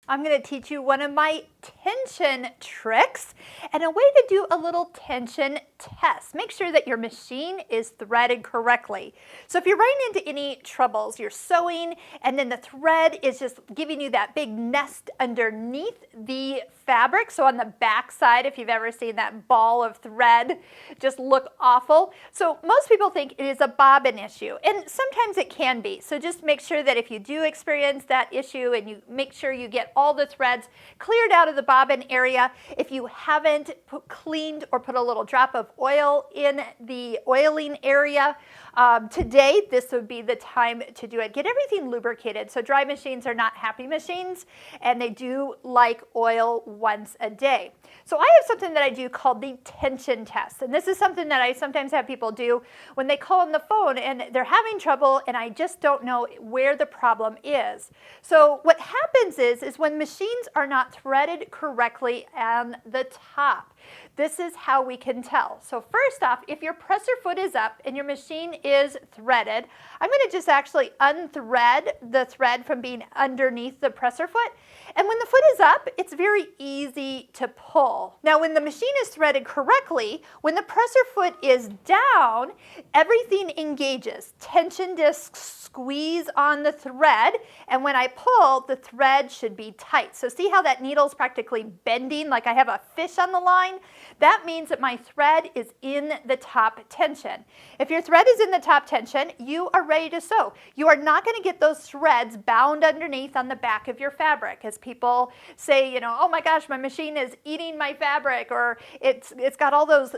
I'm going to teach you one of my tension tricks and a way to do a little tension test. Make sure that your machine is threaded correctly. So if you're running into any troubles, you're sewing and then the thread is just giving you that big nest underneath the fabric. So on the back side, if you've ever seen that ball of thread just look awful. So most people think it is a bobbin issue, and sometimes it can be. So just make sure that if you do experience that issue and you make sure you get all the threads cleared out of the bobbin area. If you haven't cleaned or put a little drop of oil in the oiling area, today this would be the time to do it. Get everything lubricated. So dry machines are not happy machines, and they do like oil once a day. So I have something that I do called the tension test, and this is something that I sometimes have people do when they call on the phone and they're having trouble and I just don't know where the problem is. So what happens is when machines are not threaded correctly on the top, this is how we can tell. So first off, if your presser foot is up and your machine is threaded, I'm going to just actually unthread the thread from being underneath the presser foot. And when the foot is up, it's very easy to pull. Now, when the machine is threaded correctly, when the presser foot is down, everything engages. Tension discs squeeze on the thread, and when I pull, the thread should be tight. So see how that needle's practically bending like I have a fish on the line? That means that my thread is in the top tension. If your thread is in the top tension, you are ready to sew. You are not going to get those threads bound underneath on the back of your fabric. As people say, you know, oh my gosh, my machine is eating my fabric, or it's got all those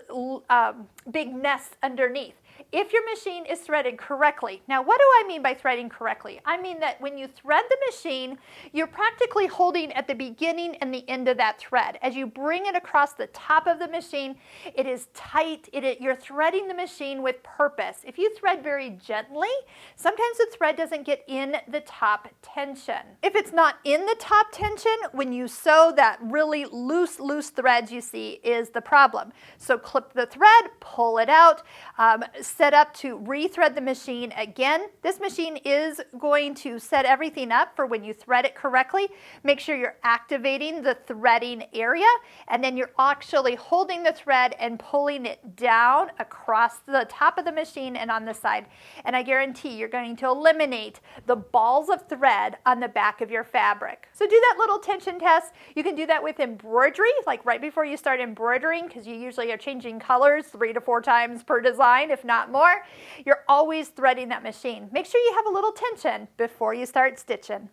big nests underneath. If your machine is threaded correctly, now what do I mean by threading correctly? I mean that when you thread the machine, you're practically holding at the beginning and the end of that thread. As you bring it across the top of the machine, it is tight. You're threading the machine with purpose. If you thread very gently, sometimes the thread doesn't get in the top tension. If it's not in the top tension, when you sew, that really loose threads you see is the problem. So clip the thread, pull it out, set up to rethread the machine again. This machine is going to set everything up for when you thread it correctly. Make sure you're activating the threading area, and then you're actually holding the thread and pulling it down across the top of the machine and on the side. And I guarantee you're going to eliminate the balls of thread on the back of your fabric. So do that little tension test. You can do that with embroidery, like right before you start embroidering, because you usually are changing colors 3 to 4 times per design, if not more. You're always threading that machine. Make sure you have a little tension before you start stitching.